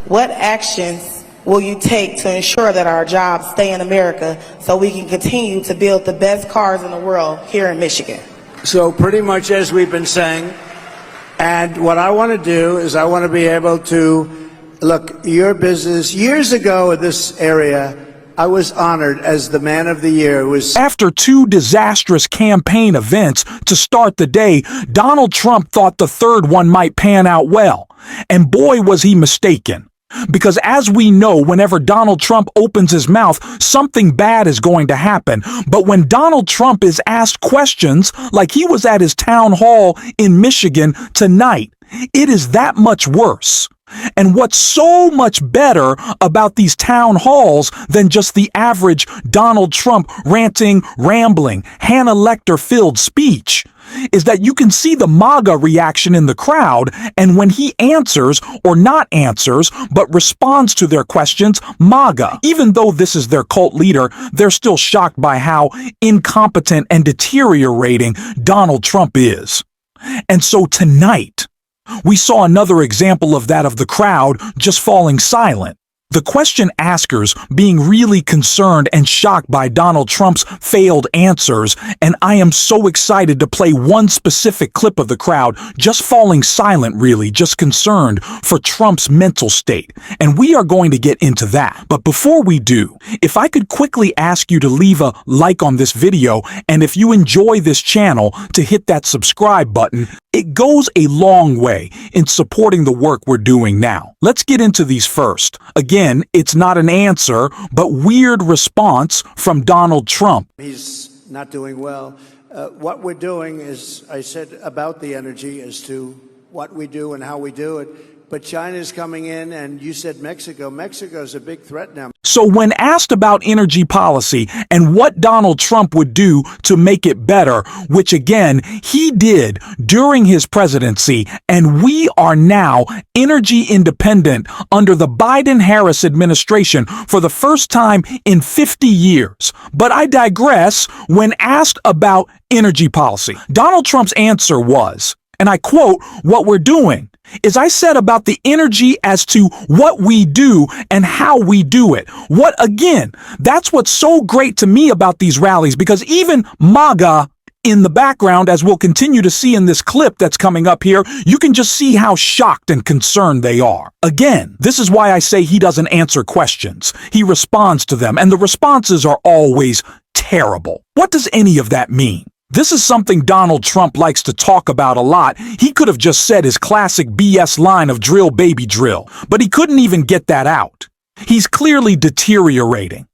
What actions will you take to ensure that our jobs stay in America so we can continue to build the best cars in the world here in Michigan? So pretty much as we've been saying, and what I want to do is I want to be able to, look, your business, years ago in this area, I was honored as the Man of the Year. After two disastrous campaign events to start the day, Donald Trump thought the third one might pan out well. And boy, was he mistaken. Because as we know, whenever Donald Trump opens his mouth, something bad is going to happen. But when Donald Trump is asked questions, like he was at his town hall in Michigan tonight, it is that much worse. And what's so much better about these town halls than just the average Donald Trump ranting, rambling, Hannah Lecter-filled speech is that you can see the MAGA reaction in the crowd, and when he answers, or not answers, but responds to their questions, MAGA. Even though this is their cult leader, they're still shocked by how incompetent and deteriorating Donald Trump is. And so tonight, we saw another example of that, of the crowd just falling silent. The question askers being really concerned and shocked by Donald Trump's failed answers, and I am so excited to play one specific clip of the crowd just falling silent, really, just concerned for Trump's mental state. And we are going to get into that. But before we do, if I could quickly ask you to leave a like on this video, and if you enjoy this channel, to hit that subscribe button. It goes a long way in supporting the work we're doing now. Let's get into these first. Again, it's not an answer, but weird response from Donald Trump. He's not doing well. What we're doing is, I said about the energy as to what we do and how we do it. But China's coming in, and you said Mexico. Mexico's a big threat now. So when asked about energy policy and what Donald Trump would do to make it better, which again, he did during his presidency, and we are now energy independent under the Biden-Harris administration for the first time in 50 years. But I digress. When asked about energy policy, Donald Trump's answer was, and I quote, "What we're doing is I said about the energy as to what we do and how we do it." What, again, that's what's so great to me about these rallies, because even MAGA in the background, as we'll continue to see in this clip that's coming up here, you can just see how shocked and concerned they are. Again, this is why I say he doesn't answer questions. He responds to them, and the responses are always terrible. What does any of that mean? This is something Donald Trump likes to talk about a lot. He could have just said his classic BS line of drill baby drill, but he couldn't even get that out. He's clearly deteriorating.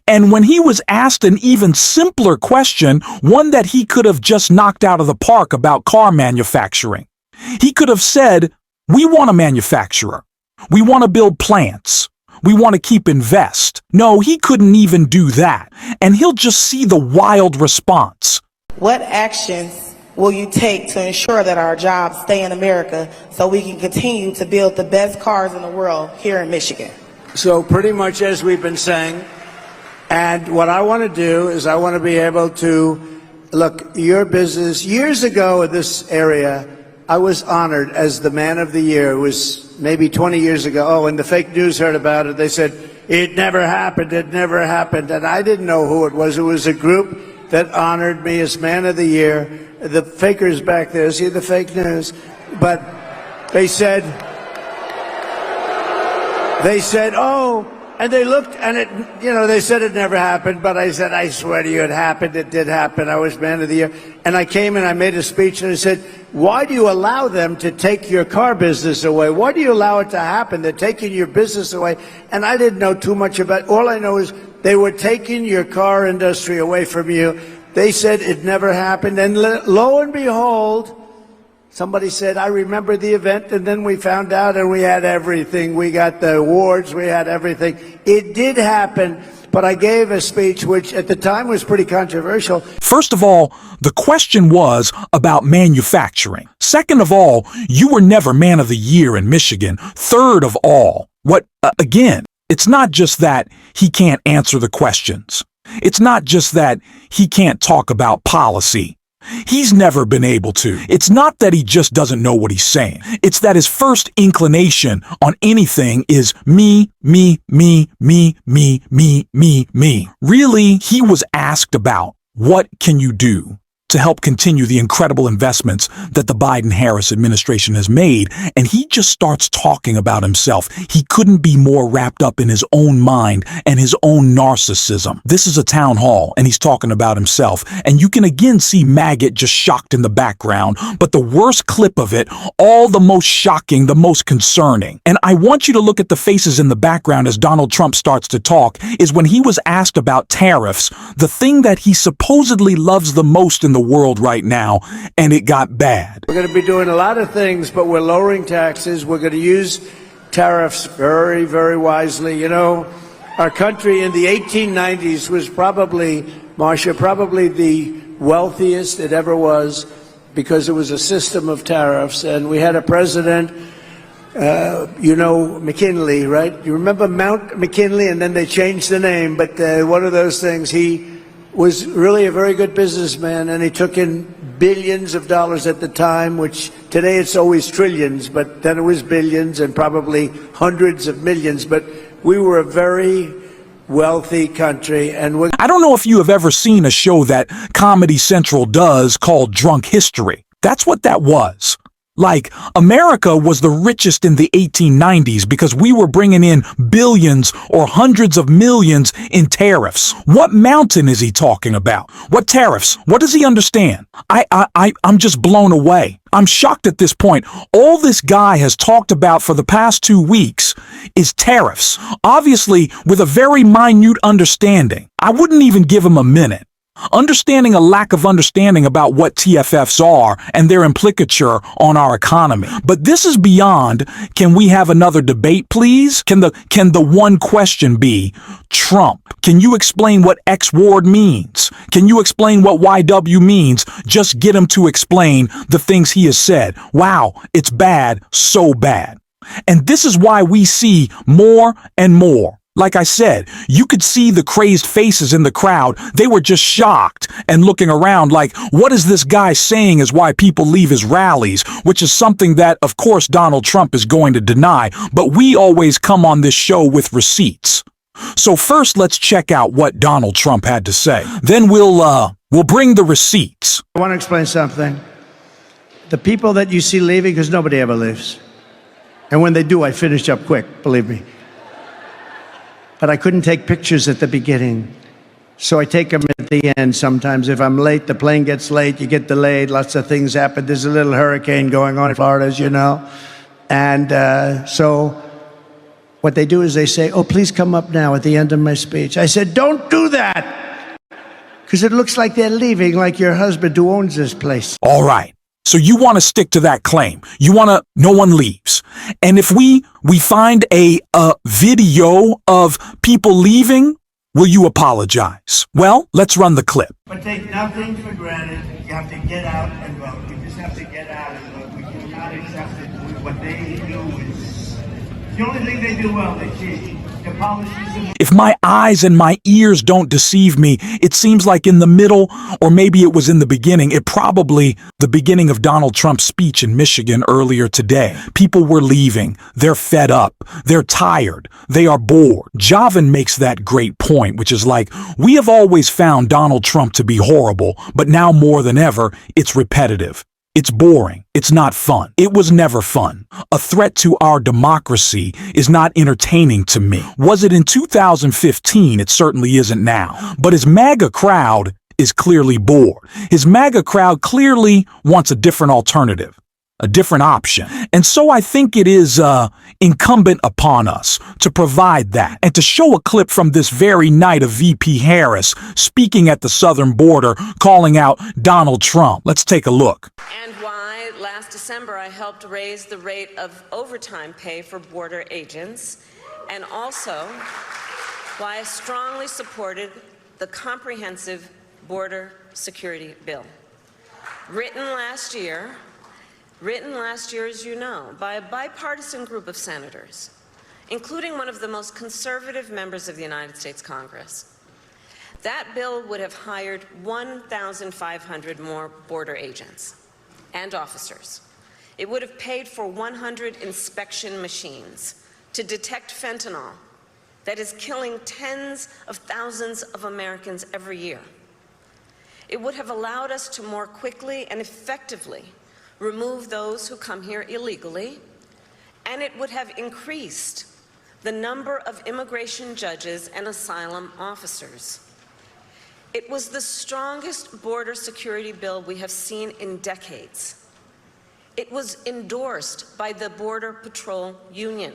And when he was asked an even simpler question, one that he could have just knocked out of the park about car manufacturing, he could have said, "We want a manufacturer. We want to build plants. We want to keep invest." No, he couldn't even do that. And he'll just see the wild response. What actions will you take to ensure that our jobs stay in America so we can continue to build the best cars in the world here in Michigan? So pretty much as we've been saying, and what I want to do is I want to be able to, look, your business, years ago in this area, I was honored as the Man of the Year. It was maybe 20 years ago. Oh, and the fake news heard about it. They said, "It never happened, it never happened." And I didn't know who it was. It was a group that honored me as Man of the Year. The fakers back there, see the fake news? But they said, oh, and they looked, and it, they said it never happened, but I said, I swear to you, it happened, it did happen. I was Man of the Year. And I came and I made a speech and I said, why do you allow them to take your car business away? Why do you allow it to happen? They're taking your business away. And I didn't know too much about it. All I know is they were taking your car industry away from you. They said it never happened. And lo and behold, somebody said, I remember the event, and then we found out and we had everything. We got the awards, we had everything. It did happen, but I gave a speech which at the time was pretty controversial. First of all, the question was about manufacturing. Second of all, you were never Man of the Year in Michigan. Third of all, again, it's not just that he can't answer the questions. It's not just that he can't talk about policy. He's never been able to. It's not that he just doesn't know what he's saying. It's that his first inclination on anything is me, me, me, me, me, me, me, me. Really, he was asked about what can you do to help continue the incredible investments that the Biden-Harris administration has made, and he just starts talking about himself. He couldn't be more wrapped up in his own mind and his own narcissism. This is a town hall, and he's talking about himself, and you can again see Maggot just shocked in the background, but the worst clip of it, all the most shocking, the most concerning. And I want you to look at the faces in the background as Donald Trump starts to talk, is when he was asked about tariffs, the thing that he supposedly loves the most in the world right now, and it got bad. We're going to be doing a lot of things, but we're lowering taxes. We're going to use tariffs very, very wisely. You know, our country in the 1890s was probably, Marcia, probably the wealthiest it ever was because it was a system of tariffs. And we had a president, you know, McKinley, right? You remember Mount McKinley, and then they changed the name, but one of those things, he was really a very good businessman, and he took in billions of dollars at the time, which today it's always trillions, but then it was billions and probably hundreds of millions. But we were a very wealthy country, and I don't know if you have ever seen a show that Comedy Central does called Drunk History. That's what that was. Like, America was the richest in the 1890s because we were bringing in billions or hundreds of millions in tariffs. What mountain is he talking about? What tariffs? What does he understand? I'm just blown away. I'm shocked at this point. All this guy has talked about for the past 2 weeks is tariffs, obviously with a very minute understanding. I wouldn't even give him a minute. Understanding a lack of understanding about what TFFs are and their implicature on our economy. But this is beyond, can we have another debate, please? Can the one question be, Trump, can you explain what X ward means? Can you explain what YW means? Just get him to explain the things he has said. Wow, it's bad, so bad. And this is why we see more and more. Like I said, you could see the crazed faces in the crowd. They were just shocked and looking around like, what is this guy saying is why people leave his rallies, which is something that, of course, Donald Trump is going to deny. But we always come on this show with receipts. So first, let's check out what Donald Trump had to say. Then we'll bring the receipts. I want to explain something. The people that you see leaving, because nobody ever leaves. And when they do, I finish up quick, believe me. But I couldn't take pictures at the beginning. So I take them at the end sometimes. If I'm late, the plane gets late, you get delayed, lots of things happen. There's a little hurricane going on in Florida, as you know. And so what they do is they say, oh, please come up now at the end of my speech. I said, don't do that. Because it looks like they're leaving, like your husband who owns this place. All right. So you want to stick to that claim. You want to, no one leaves. And if we find a video of people leaving, will you apologize? Well, let's run the clip. But take nothing for granted. You have to get out and vote. You just have to get out and vote. We cannot accept it. What they do is the only thing they do well, they cheat. If my eyes and my ears don't deceive me, it seems like in the middle, or maybe it was in the beginning, probably the beginning of Donald Trump's speech in Michigan earlier today. People were leaving. They're fed up. They're tired. They are bored. Javan makes that great point, which is like, we have always found Donald Trump to be horrible, but now more than ever, it's repetitive. It's boring. It's not fun. It was never fun. A threat to our democracy is not entertaining to me. Was it in 2015? It certainly isn't now. But his MAGA crowd is clearly bored. His MAGA crowd clearly wants a different alternative, a different option. And so I think it is incumbent upon us to provide that and to show a clip from this very night of VP Harris speaking at the southern border, calling out Donald Trump. Let's take a look. And why last December I helped raise the rate of overtime pay for border agents, and also why I strongly supported the comprehensive border security bill. Written last year, as you know, by a bipartisan group of senators, including one of the most conservative members of the United States Congress. That bill would have hired 1,500 more border agents and officers. It would have paid for 100 inspection machines to detect fentanyl that is killing tens of thousands of Americans every year. It would have allowed us to more quickly and effectively remove those who come here illegally, and it would have increased the number of immigration judges and asylum officers. It was the strongest border security bill we have seen in decades. It was endorsed by the Border Patrol Union,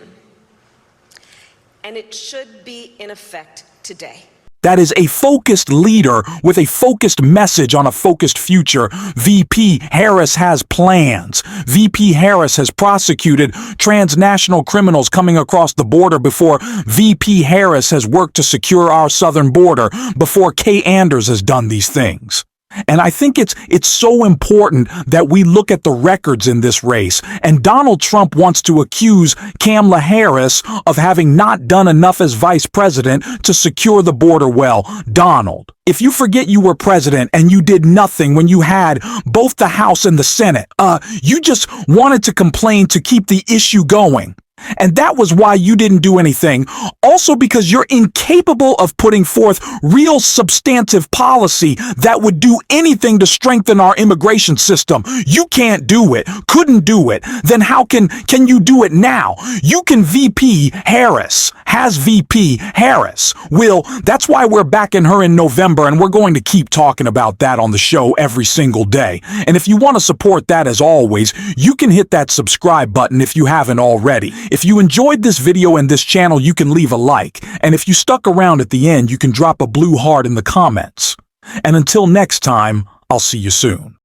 and it should be in effect today. That is a focused leader with a focused message on a focused future. VP Harris has plans. VP Harris has prosecuted transnational criminals coming across the border before. VP Harris has worked to secure our southern border before Kay Anders has done these things. And I think it's so important that we look at the records in this race. And Donald Trump wants to accuse Kamala Harris of having not done enough as vice president to secure the border well. Donald, if you forget you were president and you did nothing when you had both the House and the Senate, you just wanted to complain to keep the issue going. And that was why you didn't do anything. Also because you're incapable of putting forth real substantive policy that would do anything to strengthen our immigration system. You can't do it, couldn't do it. Then how can you do it now? You can VP Harris, has VP Harris. Will, that's why we're backing her in November, and we're going to keep talking about that on the show every single day. And if you want to support that, as always, you can hit that subscribe button if you haven't already. If you enjoyed this video and this channel, you can leave a like. And if you stuck around at the end, you can drop a blue heart in the comments. And until next time, I'll see you soon.